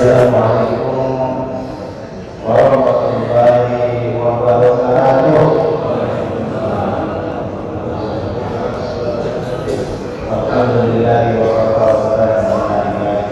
Assalamualaikum warahmatullahi wabarakatuh. Alhamdulillah wa wassalamu ala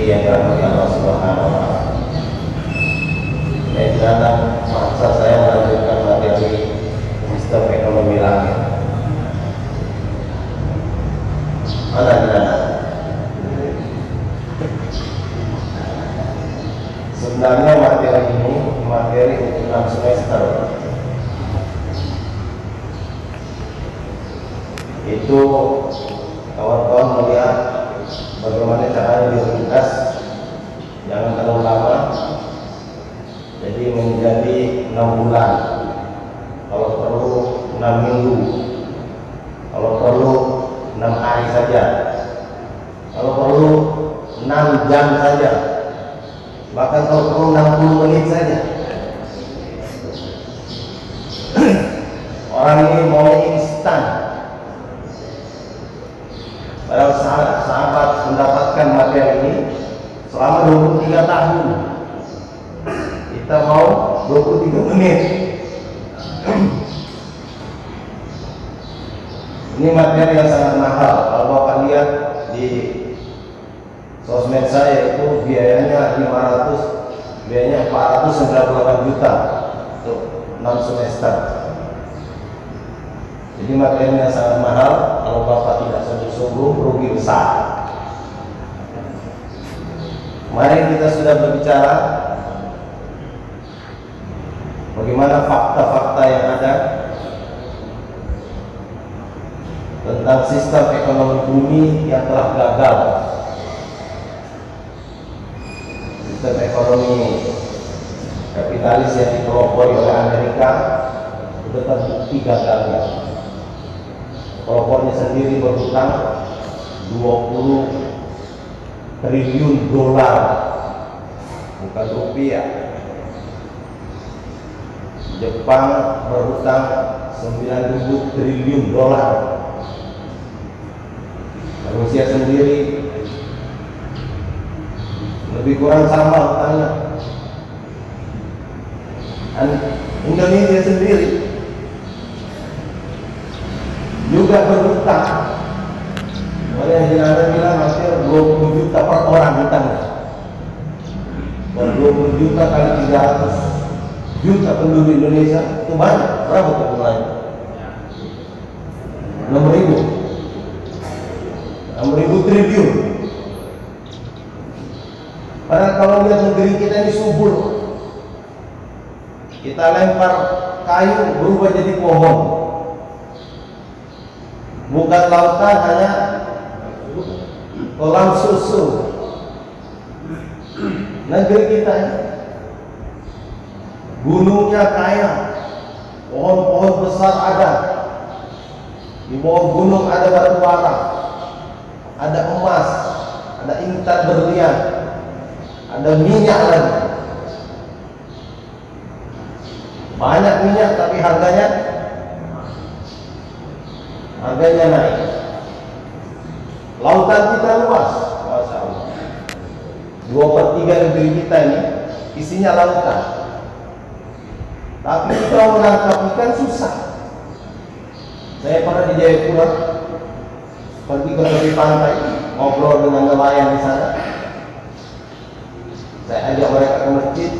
yang dirahmati Allah Subhanahu wa Ta'ala. Dalam masa saya melanjutkan materi sistem ekonomi langit. Sebenarnya materi ini materi untuk 6 semester. Itu kawan-kawan melihat bagaimana caranya diringkas, jangan terlalu lama. Jadi menjadi 6 bulan, kalau perlu 6 minggu, kalau perlu 6 hari saja, kalau perlu 6 jam saja, bahkan kalau perlu 60 menit saja. Orang ini mau instan. Padahal sahabat mendapatkan materi ini selama 23 tahun. Kita mau 23 menit. Ini materi yang sangat mahal. Kalau Bapak lihat di sosmed saya itu biayanya 498 juta untuk 6 semester. Jadi materinya sangat mahal. Kalau Bapak tidak sungguh-sungguh, rugi besar. Kemarin kita sudah berbicara bagaimana fakta-fakta yang ada tentang sistem ekonomi bumi yang telah gagal. Sistem ekonomi kapitalis yang dipelopori oleh Amerika itu terbukti gagalnya. Pelopornya sendiri berhutang 20 triliun dolar, bukan rupiah. Jepang berhutang 9.000 triliun dolar. Rusia sendiri lebih kurang sama hutangnya. Dan Indonesia sendiri juga berhutang. Oleh yang Anda bilang hampir 20 juta per orang hutangnya. Dan 20 juta kali 300 juta penduduk Indonesia itu banyak. Berapa itu jumlahnya? 6.000 triliun. Padahal kalau lihat negeri kita ini subur, kita lempar kayu berubah jadi pohon. Bukan lautan, hanya kolam susu. Negeri kita ini gunungnya kaya, pohon-pohon besar ada. Di bawah gunung ada batu bara, ada emas, ada intan berlian, ada minyak lagi. Banyak minyak tapi harganya naik. Lautan kita luas, Masya Allah. 2/3 negeri kita ini isinya lautan. Tapi kita menangkap ikan susah. Saya pernah di Jayapura, pergi ke tepi pantai, ngobrol dengan nelayan di sana. Saya ajak mereka ke masjid.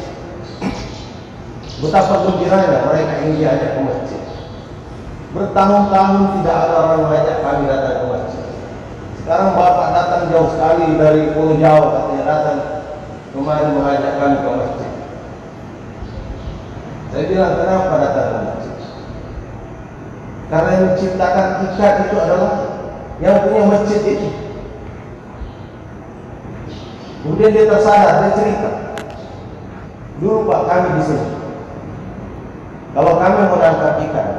Betapa gembiranya mereka ingin diajak ke masjid. Bertahun-tahun tidak ada orang mengajak kami datang ke masjid. Sekarang Bapak datang jauh sekali dari Pulau Jawa, katanya datang kemarin mengajak kami ke masjid. Saya bilang, kenapa datang ke masjid? Karena yang menciptakan ikan itu adalah yang punya masjid itu. Kemudian dia tersadar, dia cerita, dulu Pak kami di sini Kalau kami menangkap ikan,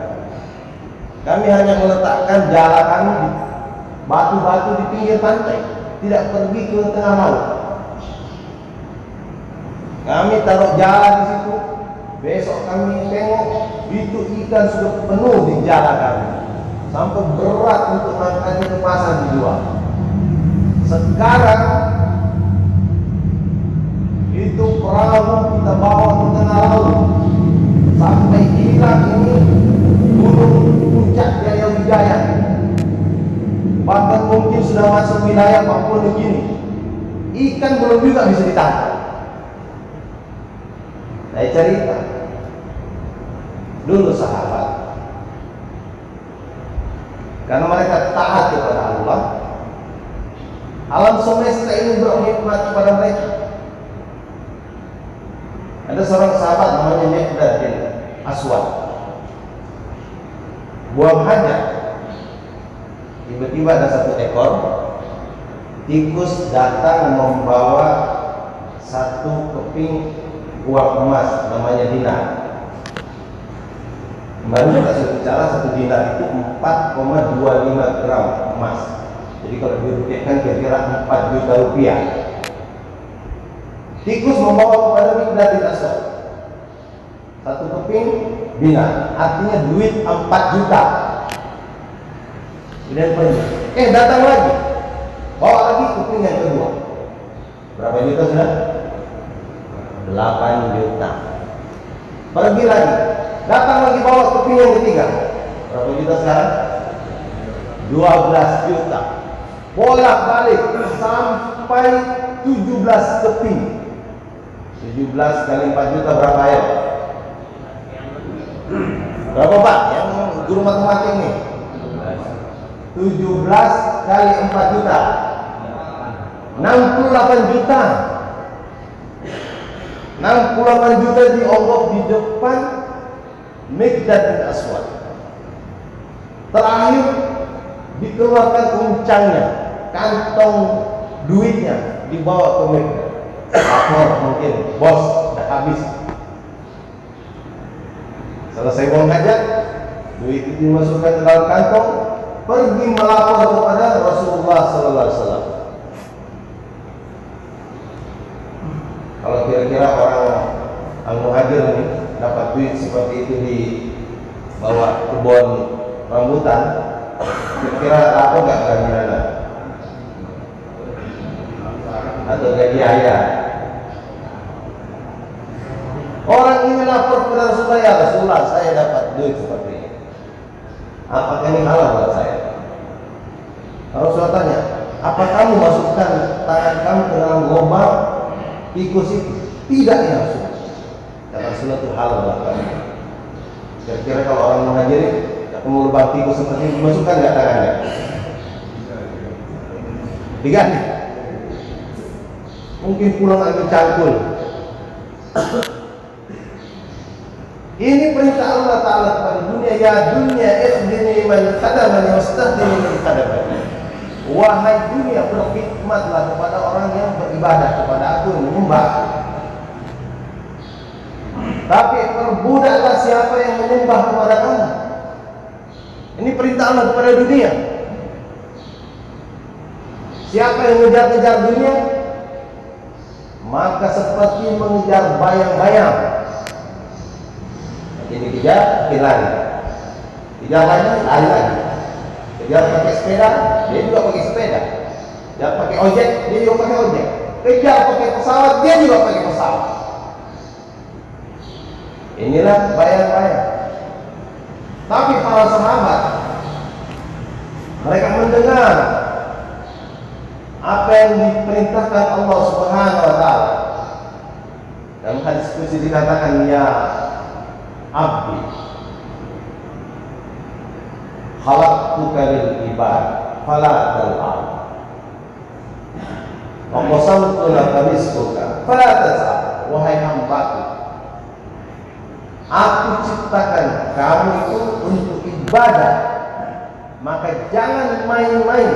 kami hanya meletakkan jala kami di batu-batu di pinggir pantai, tidak pergi ke tengah laut. Kami taruh jala di situ, besok kami tengok itu ikan sudah penuh di jala kami, sampai berat untuk mengangkatnya ke pasar dijual. Sekarang itu perahu kita bawa ke tengah laut sampai hilang ini gunung puncak Jaya Wijaya, bahkan mungkin sudah masuk wilayah Papua Nugini. Ikan belum juga bisa ditangkap. Saya cerita dulu sahabat, karena mereka taat kepada Allah, alam semesta ini berkhidmat kepada mereka. Ada seorang sahabat namanya Miqdad bin Aswad, buang hajat, tiba-tiba ada satu ekor tikus datang membawa satu keping uang emas namanya dinar. Kemarin kita sudah bicara satu dinar itu 4,25 gram emas. Jadi kalau dirupiahkan kira-kira 4 juta rupiah. Tikus membawa kepada Miqdad bin Aswad satu keping dinar, artinya duit 4 juta. Kemudian pergi. Datang lagi, bawa lagi keping yang kedua. Berapa juta sudah? 8 juta. Pergi lagi, datang lagi bawa keping yang ketiga. Berapa juta sekarang? 12 juta. Bolak-balik sampai 17 keping. 17 kali 4 juta berapa ya? Berapa Pak? Yang guru matematik ini? 17 kali 4 juta 68 juta. 68 juta diongkok di depan Miqdad bin Aswad. Terakhir dikeluarkan uncangnya, kantong duitnya dibawa ke Miqdad. Lapor mungkin, bos udah habis. Selesai buang hajat, duit itu dimasukkan ke dalam kantong, pergi melapor kepada Rasulullah SAW. Kalau kira-kira orang Al-Muhajir ini dapat duit seperti itu di bawah kebun rambutan, kira-kira lapor nggak kehadiran atau gaji ayah? Orang ini lapor kepada Rasulullah, ya Rasulullah, saya dapat duit seperti ini. Apakah ini halal buat saya? Rasulullah tanya, apa kamu masukkan tangan kamu ke dalam lubang tikus itu? Tidak ya Rasulullah. Kata Rasulullah itu halal buat kamu. Kira-kira kalau orang Muhajirin ketemu lubang tikus seperti itu, dimasukkan nggak tangannya? Diganti. Mungkin pulang ambil cangkul. Ini perintah Allah Ta'ala kepada dunia. Ya dunia ikhdini man khadamani wastakhdini man khadamani. Wahai dunia, berkhidmatlah kepada orang yang beribadah kepada aku, yang menyembah. Tapi perbudaklah siapa yang menyembah kepada kamu. Ini perintah Allah kepada dunia. Siapa yang mengejar-ngejar dunia, maka seperti mengejar bayang-bayang. Ini kejar, lari. Kejar lagi, lari lagi. Kejar pakai sepeda, dia juga pakai sepeda. Kejar pakai ojek, dia juga pakai ojek. Kejar pakai pesawat, dia juga pakai pesawat. Inilah bayang-bayang. Tapi para sahabat, mereka mendengar apa yang diperintahkan Allah Subhanahu wa Ta'ala. Dalam hadis qudsi dikatakan, ya abdi khalaqtuka lil ibad fala tal'ab wa qasamtu laka rizqaka fala tas'ab. Wahai hambaku, aku ciptakan kamu itu untuk ibadah, maka jangan main-main.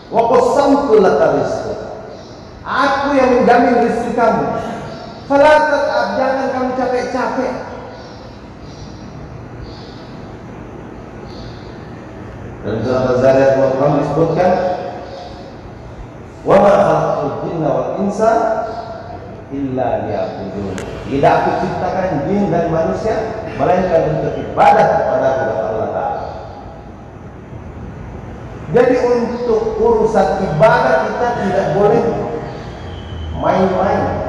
Wa qasamtu laka rizqaka, aku yang menjamin rezeki kamu. Fala tas'ab, jangan kamu capek-capek. Dan surah Az-Zariyat disebutkan, wa ma khalaqtul jinna wal insa illa liya'budun. Tidak aku ciptakan jin dan manusia melainkan untuk ibadah kepada Allah Ta'ala. Jadi untuk urusan ibadah kita tidak boleh main-main.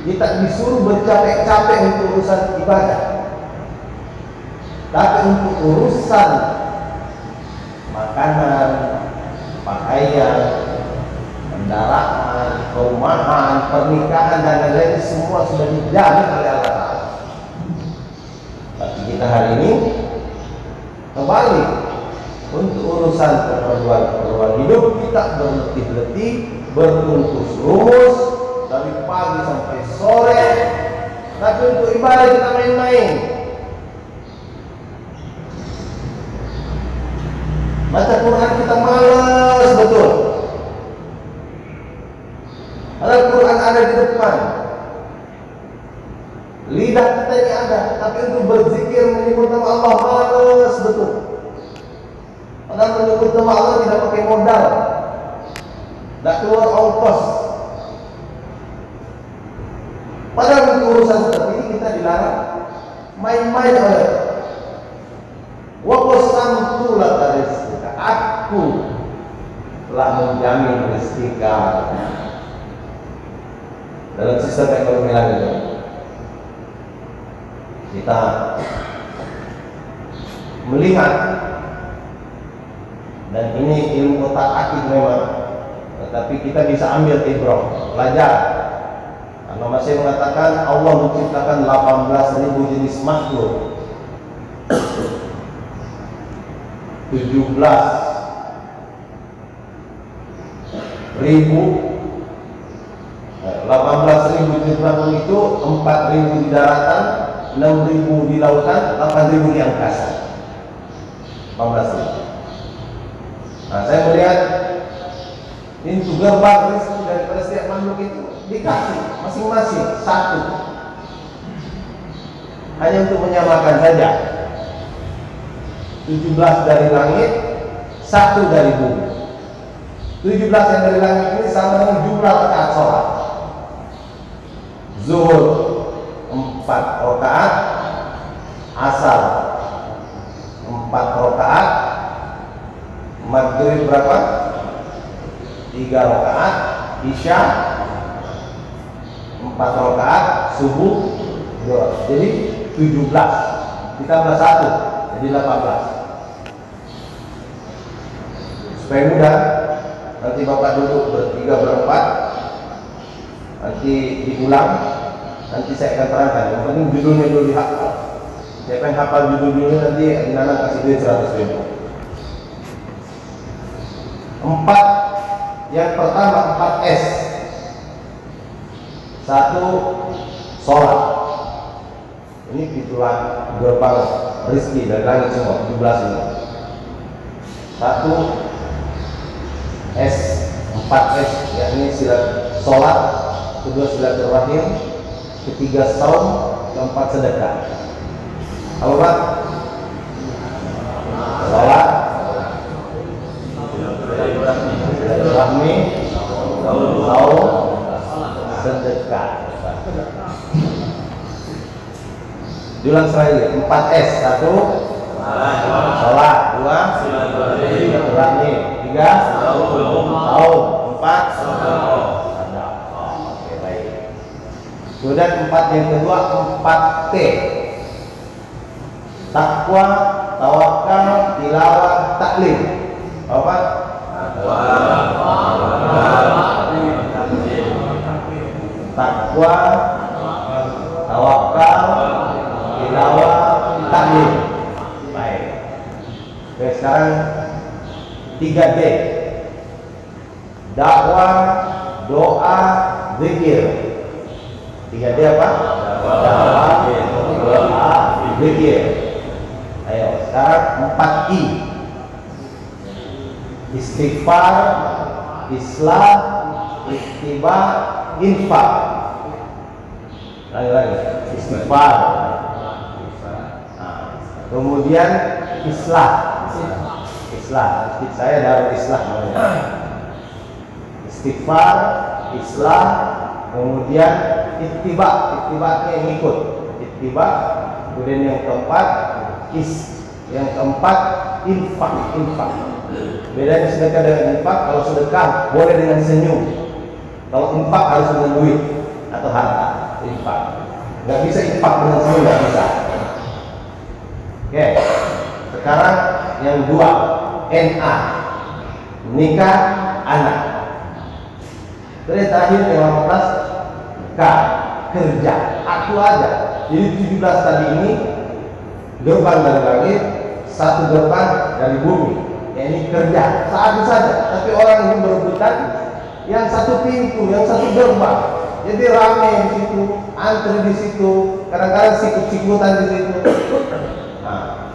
Kita disuruh bercapek-capek untuk urusan ibadah. Tapi untuk urusan makanan, pakaian, kendaraan, perumahan, pernikahan dan lain-lain semua sudah dijamin oleh Allah Ta'ala. Tapi kita hari ini kembali untuk urusan keperluan hidup kita berletih-letih, berungkus rumus dari pagi sampai sore. Tapi untuk ibadah kita main-main. Baca Quran kita malas betul. Al-Quran ada di depan, lidah kita ini ada, tapi untuk berzikir menyebut nama Allah malas betul. Padahal menyebut nama Allah tidak pakai modal, tidak keluar ongkos. Padahal untuk urusan seperti ini kita dilarang main-main oleh wa qasamtu laka rizqaka, aku telah menjamin rezeki kamu. Dalam sistem ekonomi lagi kita melihat, dan ini ilmu otak-atik memang, tetapi kita bisa ambil ibrah, belajar. Karena masih mengatakan Allah menciptakan 18.000 jenis makhluk, 18.000 jenis makhluk itu 4.000 di daratan, 6.000 di lautan, 8.000 di angkasa. 18.000. Nah, saya melihat pintu gerbang rezeki daripada setiap makhluk itu dikasih masing-masing satu, hanya untuk menyamakan saja. 17 dari langit, 1 dari bumi. 17 yang dari langit ini sama dengan jumlah rakaat sholat. Zuhur 4 rakaat, asar 4 rakaat, maghrib berapa? 3 rakaat, isya 4 rakaat, subuh 2. Jadi 17 ditambah 1 jadi 18. Supaya mudah, nanti Bapak duduk bertiga berempat, nanti diulang, nanti saya akan terangkan. Yang penting judulnya dulu dihafal. Siapa yang hafal judul-judulnya nanti Nana kasih duit 100.000. 4, yang pertama 4S. 1, sholat. Ini pintuan gerbang rezeki dari langit semua, 17 ini. 1 S, 4S, yakni sholat, kedua silaturahim, ketiga saum, keempat sedekah. Apa Pak? Sholat, silaturahmi, saum, sedekah. Diulang sekali, 4S. 1, sholat, 2, silaturahmi, 3, saum, 4, sedekah. Oke, baik. Kemudian 4 yang kedua 4T. Takwa, tawakal, tilawah, taklim. Apa? Takwa, tawakal, tilawah, taklim. Baik. Oke, sekarang 3D. Dakwah, doa, zikir. 3D apa? Dakwah, doa, zikir. Ayo, sekarang 4I. Istighfar, islah, ittiba, infak. Lagi. Istighfar. Nah, kemudian islah. Islah. Masjid saya Darul Islah namanya. Istighfar, islah, kemudian ittiba. Ittibanya yang ikut. Ittiba. Kemudian yang keempat yang keempat infak. Bedanya sedekah dengan infak, kalau sedekah boleh dengan senyum. Kalau infak harus dengan duit atau harta. Infak. Nggak bisa infak dengan senyum, nggak bisa. Oke. Sekarang yang dua, NA, nikah anak. Terus terakhir yang 18, K, kerja. Aku aja. Jadi 17 tadi ini gerbang dari langit, satu gerbang dari bumi. Ini kerja, satu saja. Tapi orang ini berebutan yang satu pintu, yang satu gerbang. Jadi rame di situ, antri di situ, kadang-kadang sikut-sikutan di situ. Nah,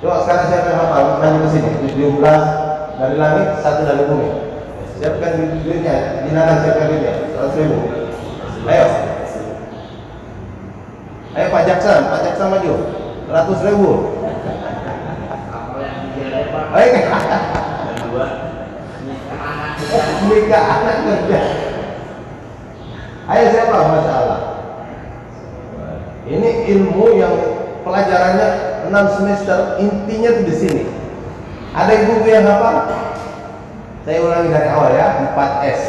coba sekarang siapa yang hafal? Maju ke sini. 17 dari langit, satu dari bumi. Siapkan duitnya, dinakan siapkan duitnya. 100.000. Ayo. Ayo Pak Jaksa maju. 100.000. Ayo. Nikah anak kerja. Ayo siapa? Masya Allah. Ini ilmu yang pelajarannya 6 semester, intinya tuh di sini. Ada ibu yang hafal? Saya ulangi dari awal ya, 4S.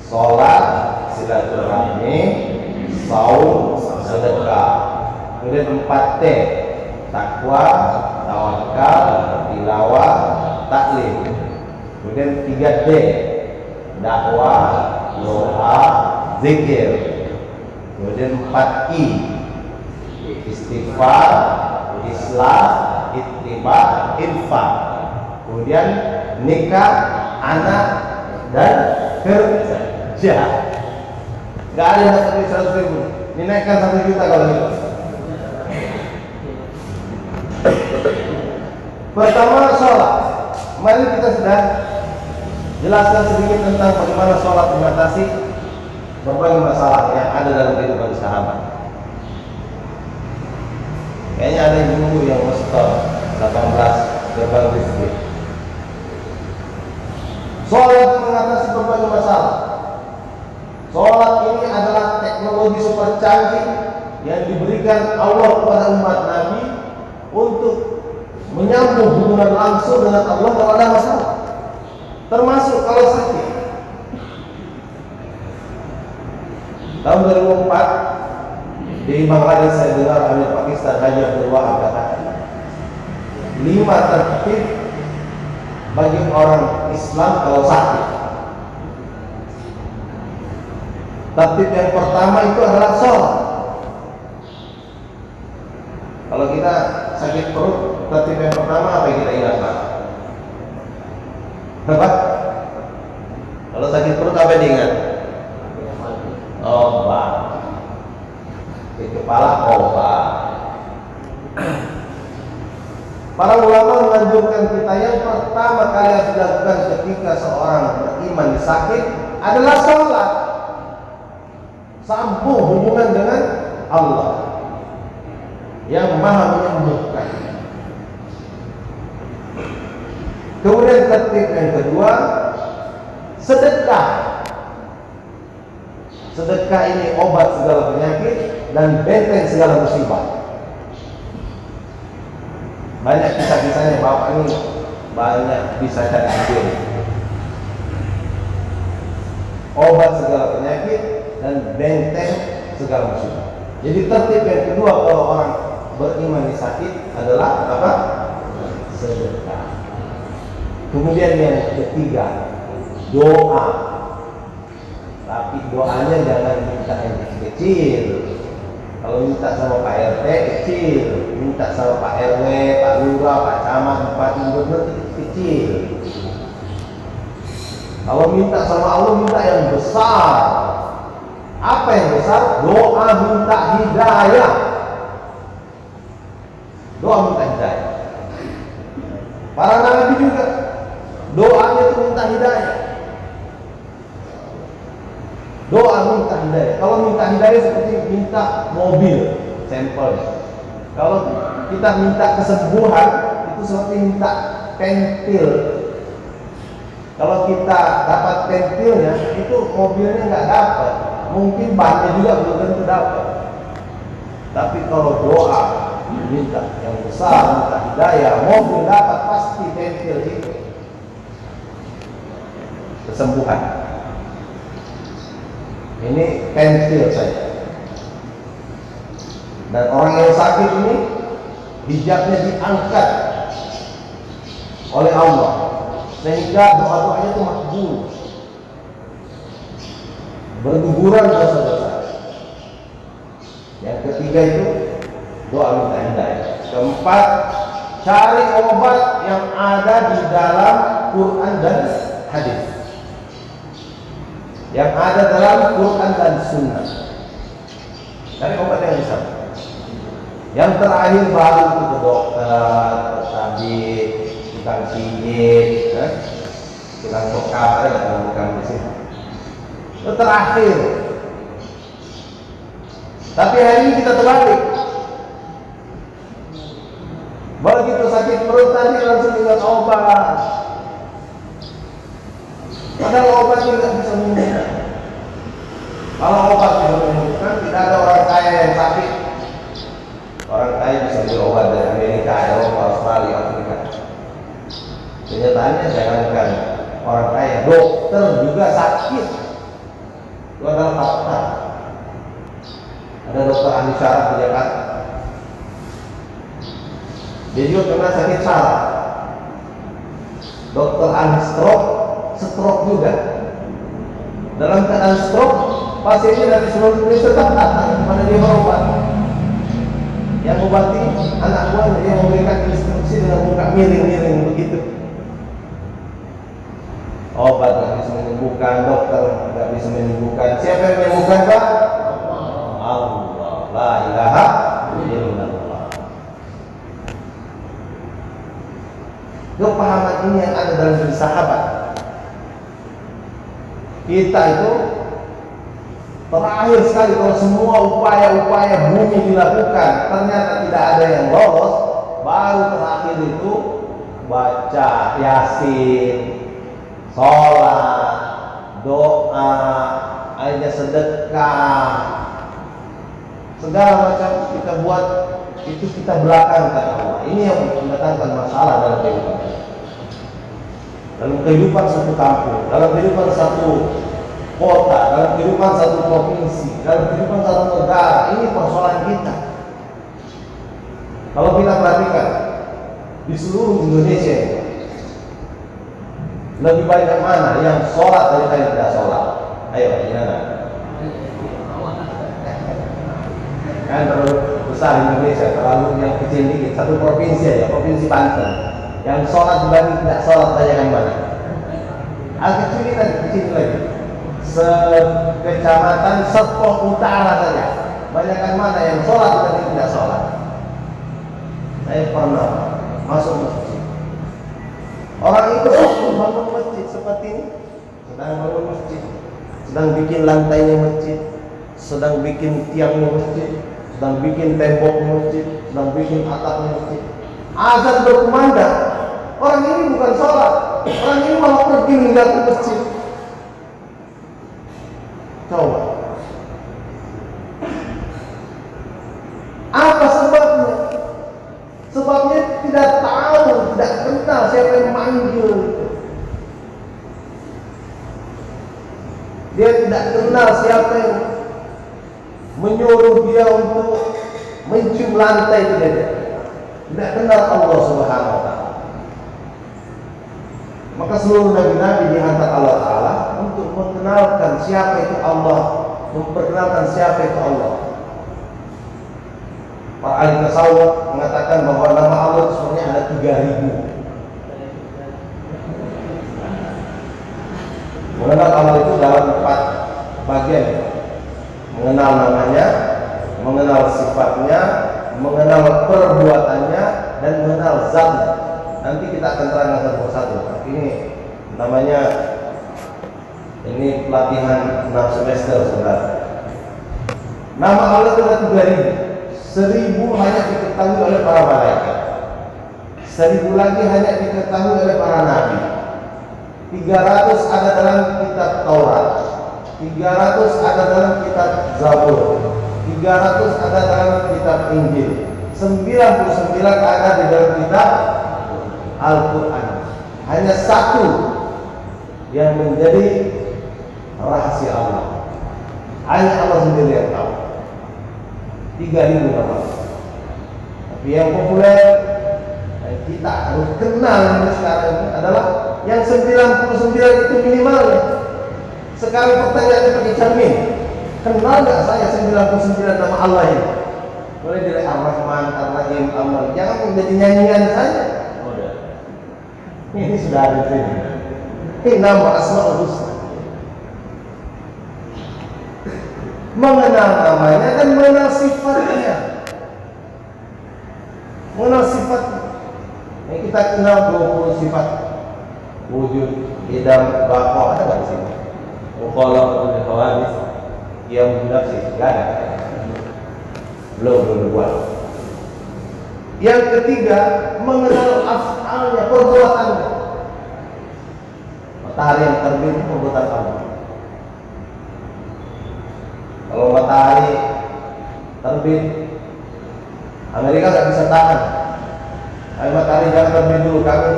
Sholat, silaturahmi, saum, sedekah. Kemudian 4T. Takwa, tawakal, tilawah, taklim. Kemudian 3D. Dakwah, doa, zikir. Kemudian 4I. Istighfar, islah, ittiba, infak. Kemudian nikah, anak, dan kerja. Gak ada yang dapat 100.000. Ini naikkan 1 juta kalau gitu. Pertama, sholat. Kemarin kita sudah jelaskan sedikit tentang bagaimana sholat mengatasi berbagai masalah yang ada dalam kehidupan sahabat. Kayaknya ada yang menunggu yang mestor 18 gerbang rizki. Sholat mengatasi berbagai masalah. Sholat ini adalah teknologi super canggih yang diberikan Allah kepada umat Nabi untuk menyambung hubungan langsung dengan Allah kalau ada masalah, termasuk kalau sakit. Tahun 2004 di Bangladesh saya dengar Amir Pakistan Haji Abdul Wahab katakan 5 tertib bagi orang Islam kalau sakit. Tertib yang pertama itu adalah sholat. Kalau kita sakit perut, tertib yang pertama apa yang kita ingat? Apa? Kalau sakit perut apa yang diingat? Obat. Di kepala obat. Para ulama menganjurkan kita yang pertama kali harus dilakukan ketika seorang beriman sakit adalah sholat. Sambung hubungan dengan Allah yang maha menyembuhkan. Kemudian tertib yang kedua, sedekah. Sedekah ini obat segala penyakit dan benteng segala musibah. Banyak kisah-kisahnya, bapak ini banyak bisa cari ambil. Obat segala penyakit dan benteng segala musibah. Jadi tertib yang kedua kalau orang beriman di sakit adalah apa? Sedekah. Kemudian yang ketiga, doa. Tapi doanya jangan minta yang kecil. Kalau minta sama Pak RT kecil, minta sama Pak RW, Pak Lurah, Pak Camat, Bupati, Gubernur kecil. Kalau minta sama Allah minta yang besar. Apa yang besar? Doa minta hidayah. Doa minta hidayah. Para nabi juga doanya itu minta hidayah. Doa minta hidayah. Kalau minta hidayah seperti minta mobil, sampelnya. Kalau kita minta kesembuhan itu seperti minta pentil. Kalau kita dapat pentilnya, itu mobilnya nggak dapat. Mungkin bannya juga belum tentu dapat. Tapi kalau doa, minta yang besar, minta hidayah, mobil dapat pasti pentil itu. Kesembuhan. Ini pentil saja. Dan orang yang sakit ini hijabnya diangkat oleh Allah sehingga doa-doanya itu makbul, berguguran dosa-dosa. Yang ketiga itu doa minta hidayah. Keempat, cari obat yang ada di dalam Quran dan hadis, yang ada dalam Quran dan Sunnah. Cari obat yang bisa. Yang terakhir baru ke dokter, ke tabib, tukang pijit, tukang sokap, ada bukan di sini. Itu terakhir. Tapi hari ini kita terbalik. Begitu sakit perut tadi langsung ingat obat. Padahal obat tidak bisa menyembuhkan. Kalau obat bisa menyembuhkan, tidak ada orang kaya yang sakit. Orang kaya bisa beli obat dari Amerika, Eropa, Australia, Afrika. Kenyataannya jangankan orang kaya, dokter juga sakit. Itu adalah fakta. Ada dokter ahli syaraf di Jakarta. Dia juga kena sakit saraf. Dokter ahli stroke juga. Dalam keadaan stroke, pasiennya dari seluruh Indonesia datang kepada dia berobat. Yang obati anak buahnya, dia memberikan instruksi dengan muka miring-miring begitu. Obat nggak bisa menyembuhkan, dokter nggak bisa menyembuhkan. Siapa yang menyembuhkan, Pak? Allah, la ilaha illallah. Kepahaman ini yang ada dalam diri sahabat. Kita itu terakhir sekali kalau semua upaya-upaya bumi dilakukan ternyata tidak ada yang lolos, baru terakhir itu baca Yasin, sholat, doa, aja sedekah, segala macam kita buat itu kita belakangkan Allah. Ini yang mendatangkan masalah dalam kehidupan. Dalam kehidupan satu kampung, dalam kehidupan satu kota, dalam kehidupan satu provinsi, dalam kehidupan satu negara, ini persoalan kita. Kalau kita perhatikan di seluruh Indonesia, lebih banyak mana yang sholat daripada yang tidak sholat? Ayo, gimana? Kan terlalu besar Indonesia, terlalu yang kecil dikit. Satu provinsi aja, provinsi Banten, yang sholat dibanding tidak sholat banyak yang mana? Kecil lagi. Sekecamatan Serpong Utara saja banyakkan mana yang sholat dan tidak sholat. Saya pernah masuk masjid, orang itu bangun masjid seperti ini, sedang bangun masjid, sedang bikin lantainya masjid, sedang bikin tiangnya masjid, sedang bikin temboknya masjid, sedang bikin atapnya masjid. Azan berkumandang, orang ini bukan sholat, orang ini malah pergi meninggalkan masjid. Coba, apa sebabnya? Sebabnya tidak tahu, tidak kenal siapa yang manggil. Dia tidak kenal siapa yang menyuruh dia untuk mencium lantai itu dia. Tidak kenal Allah Subhanahu wa Ta'ala. Maka seluruh nabi-nabi dihantar Allah Ta'ala untuk mengenalkan siapa itu Allah, memperkenalkan siapa itu Allah. Para ahli tasawuf mengatakan bahwa nama Allah itu sebenarnya ada 3.000. Mengenal Allah itu dalam 4 bagian. Mengenal namanya, mengenal sifatnya, mengenal perbuatannya, dan mengenal zatnya. Nanti kita akan terangkan satu persatu. Ini namanya, ini pelatihan 6 semester saudara. Nama Allah itu ada 3.000. 1.000 hanya diketahui oleh para malaikat. 1000 lagi hanya diketahui oleh para nabi. 300 ada dalam kitab Taurat, 300 ada dalam kitab Zabur, 300 ada dalam kitab Injil, 99 ada di dalam kitab Al-Quran. Hanya satu yang menjadi rahasia Allah, hanya Allah sendiri yang tahu. 3.000 nama. Tapi yang populer yang kita harus kenal ini sekarang ini adalah yang 99 itu minimalnya. Sekarang pertanyaannya pakai cermin, kenal nggak saya 99 nama Allah ini? Mulai dari Ar-Rahman, Ar-Rahim, Ar-Malik. Jangan menjadi nyanyian saja. Ini sudah ada di sini. Ini nama Asmaul Husna. Mengenal namanya dan mengenal sifatnya. Mengenal sifatnya. Yang kita kenal 20 sifat. Wujud, idam, baqa, ada nggak di sini? Mukhalafah, khawaris, qiyam nafsi, nggak ada. Belum buat. Yang ketiga, mengenal af'alnya, perbuatannya. Matahari yang terbit itu perbuatan Allah. Kalau matahari terbit, Amerika nggak bisa tahan. Ayo matahari jangan terbit dulu, kami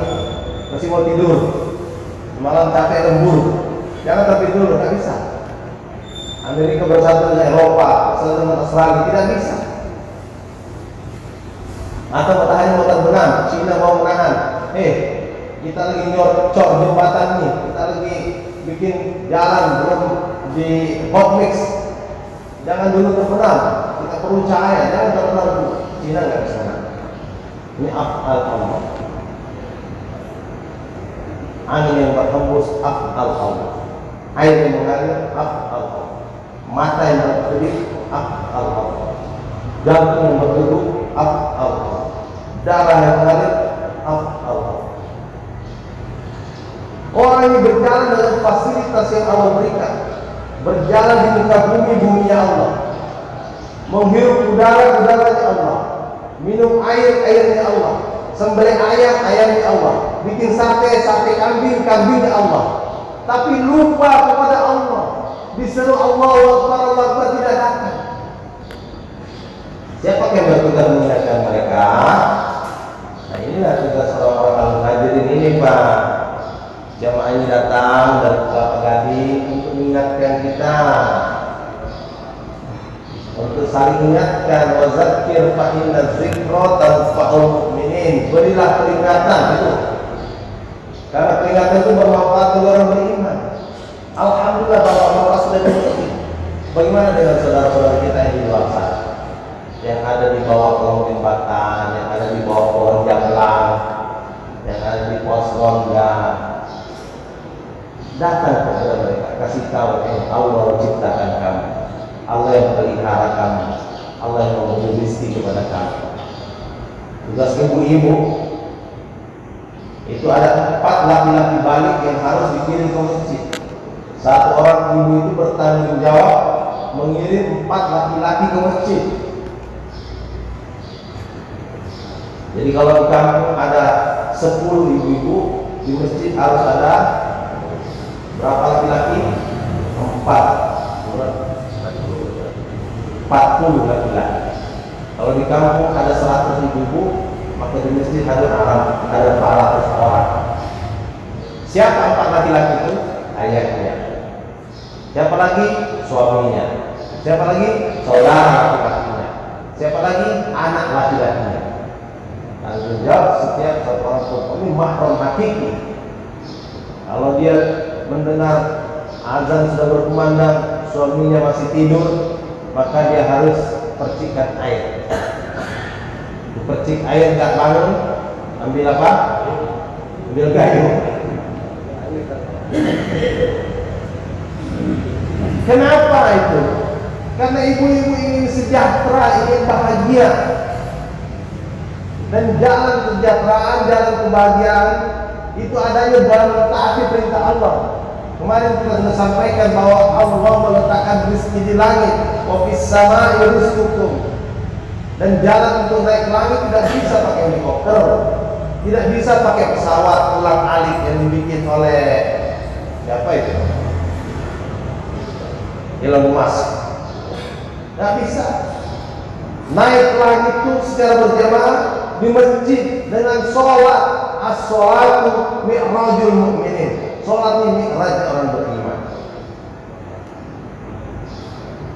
masih mau tidur. Malam capek lembur, jangan terbit dulu, nggak bisa. Amerika bersatu dengan Eropa, bersatu dengan Australia, tidak bisa. Atau matahari mau terbenam, Cina mau menahan. Kita lagi cor jembatan nih, kita lagi bikin jalan belum di hot mix. Jangan dulu terbenam, kita perlu cahaya, jangan terbenam dulu. Cina nggak bisa. Ini af'al Allah. Angin yang berhembus, af'al Allah. Air yang mengalir, af'al Allah. Mata yang berkedip, af'al Allah. Jantung yang berdegup, af'al Allah. Darah yang mengalir, af'al Allah. Orang ini berjalan dengan fasilitas yang Allah berikan, berjalan di muka bumi-buminya Allah, menghirup udara-udaranya Allah, minum air-airnya Allah, sembelih ayam-ayamnya Allah, bikin sate kambing-kambingnya Allah, tapi lupa kepada Allah. Disuruh Allahu Akbar, Allahu Akbar, tidak datang. Siapa yang bertugas mengingatkan mereka? Nah, inilah tugas orang-orang hadirin ini, Pak. Jamaah ini datang dari Kelapa Gading untuk mengingatkan kita, untuk saling mengingatkan. Wa zakir fa inna dzikra tanfa'ul mu'minin. Berilah peringatan itu, karena peringatan itu bermanfaat bagi orang beriman. Alhamdulillah bapak-bapak sudah mengerti. Bagaimana dengan saudara-saudara kita yang di luar sana, yang ada di bawah kolong jembatan, yang ada di bawah pohon jamlang, yang ada di pos ronda? Datang kepada mereka, kasih tahu Allah menciptakan kamu, Allah yang melihara kamu, Allah yang memberi rezeki kepada kamu. Tugas ibu-ibu itu ada 4 laki-laki balik yang harus dikirim ke masjid. Satu orang ibu itu bertanggung jawab mengirim 4 laki-laki ke masjid. Jadi kalau di kampung ada 10 ibu-ibu, di masjid harus ada berapa laki-laki? 40 laki-laki. Kalau di kampung ada 100 ibu-ibu, maka di masjid ada 400 orang. Siapa 4 laki-laki itu? Ayahnya. Siapa lagi? Suaminya. Siapa lagi? Saudara laki-lakinya. Siapa lagi? Anak laki-lakinya. Tanggung jawab setiap satu orang perempuan ini mahram hakiki. Kalau dia mendengar azan sudah berkumandang, suaminya masih tidur, maka dia harus percikan air. Dipercik air, nggak bangun, ambil apa? Ambil gayung. Kenapa itu? Karena ibu-ibu ingin sejahtera, ingin bahagia. Dan jalan kesejahteraan, jalan kebahagiaan itu adanya dalam mentaati perintah Allah. Kemarin kita sudah sampaikan bahwa Allah meletakkan rezeki di langit, wa fis samaa'i rizqukum. Dan jalan untuk naik ke langit tidak bisa pakai helikopter, Tidak bisa pakai pesawat ulang-alik yang dibikin oleh siapa itu? Elon Musk. Nggak bisa. Naik langit itu secara berjamaah di masjid dengan sholat. As-sholatu mi'rajul mu'minin. Sholat ini mi'raj orang beriman.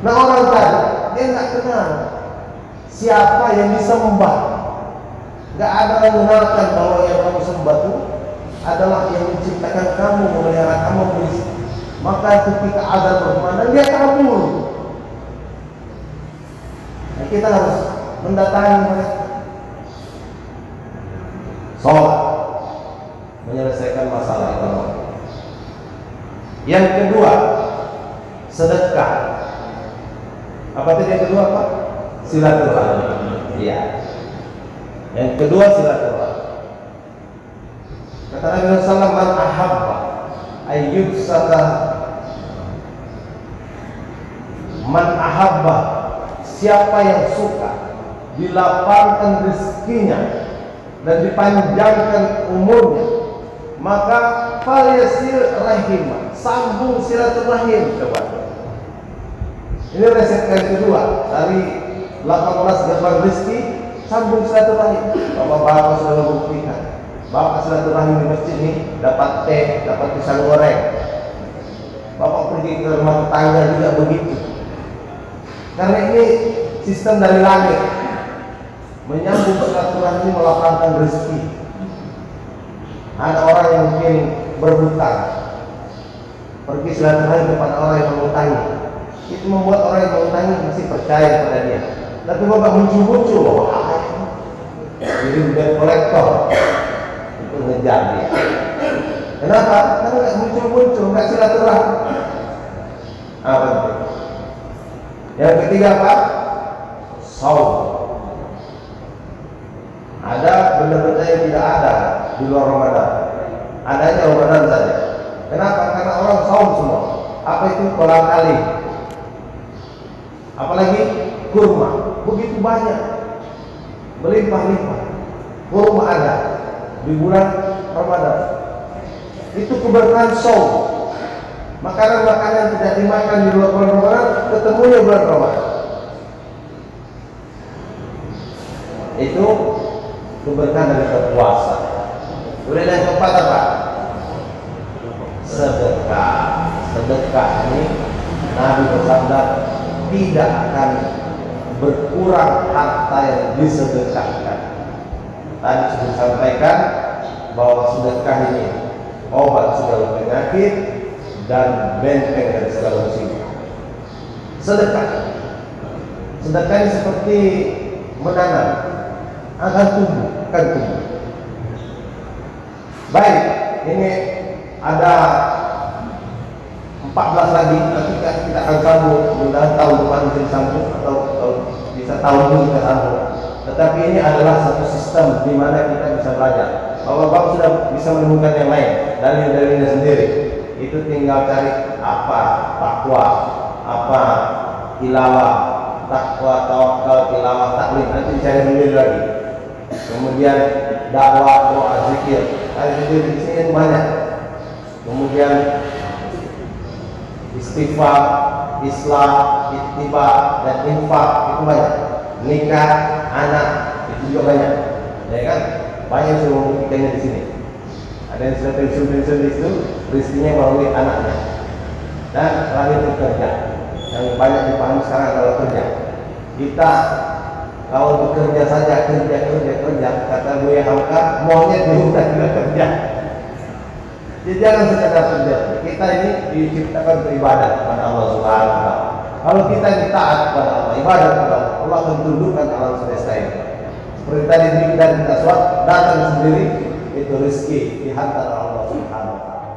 Nah, orang tadi dia nggak kenal siapa yang disembah. Nggak ada yang mengenalkan bahwa yang kamu sembah itu adalah yang menciptakan kamu, memelihara kamu. Maka ketika azan berkumandang dia kabur. Nah, kita harus mendatangi mereka. Sholat menyelesaikan masalah ekonomi. Yang kedua, sedekah. Apa tadi yang kedua, Pak? Silaturahmi. Iya. Yang kedua silaturahmi. Kata Nabi sallallahu man ahabba ayyubsata man ahabba, siapa yang suka dilapangkan rezekinya dan dipanjangkan umurnya, maka falyasil rahimah, sambung silaturahim. Coba. Ini resep yang kedua dari 18 gerbang rezeki, sambung silaturahim. Bapak-bapak sudah membuktikan. Bapak silaturahim di masjid ini dapat teh, dapat pisang goreng. Bapak pergi ke rumah tetangga juga begitu. Karena ini sistem dari langit. Menyambung silaturahmi, melapangkan rezeki. Ada orang yang mungkin berhutang, pergi silaturahmi kepada orang yang mengutangi. Itu membuat orang yang mengutangi masih percaya pada dia. Tapi bapak muncul-muncul, jadi debt kolektor, itu ngejar dia. Kenapa? Karena nggak muncul-muncul, nggak silaturahmi. Apa itu? Yang ketiga apa? Saum. Ada benda-benda yang tidak ada di luar Ramadan. Adanya Ramadan saja. Kenapa? Karena orang saum semua. Apa itu? Kolang kali. Apalagi kurma. Begitu banyak. Melimpah-limpah. Kurma ada di bulan Ramadan. Itu keberkahan saum. Makanan-makanan tidak dimakan di luar bulan Ramadan, ketemunya bulan Ramadan. Itu keberkahan dari berpuasa. Kemudian yang keempat apa? Sedekah. Sedekah ini Nabi bersabda tidak akan berkurang harta yang disedekahkan. Tadi sudah disampaikan bahwa sedekah ini obat segala penyakit dan benteng dari segala musibah. Sedekah. Sedekah ini seperti menanam, akan tumbuh. Baik, ini ada 14 lagi. Nanti kita akan sambung. Mudah-mudahan tahun depan bisa disambung atau bisa tahun ini kita sambung. Tetapi ini adalah satu sistem di mana kita bisa belajar. Bapak-bapak sudah bisa menemukan yang lain, dalil-dalilnya sendiri. Itu tinggal cari apa takwa, apa tilawah, takwa, tawakal, tilawah, taklim. Nanti cari sendiri lagi. Kemudian dakwah, doa, zikir. Cari sendiri di sini itu banyak. Kemudian istighfar, Islam, ittiba dan infak itu banyak. Nikah, anak itu juga banyak. Ya kan? Banyak yang membuktikannya di sini. Ada yang sudah pensiun di situ, rezekinya melalui anaknya. Dan terakhir itu kerja. Yang banyak dipahami sekarang adalah kerja. Kita kalau bekerja saja, kerja, kata Buya Hamka, maunya juga kerja. Jadi jangan sekadar kerja. Kita ini diciptakan beribadah kepada Allah Subhanahu wa taala. Kalau kita ini taat kepada Allah, ibadah kepada Allah, Allah akan tundukkan alam semesta ini. Seperti tadi Mikdad bin Aswad datang sendiri, itu rezeki dihantar Allah Subhanahu wa taala.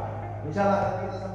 Insyaallah kita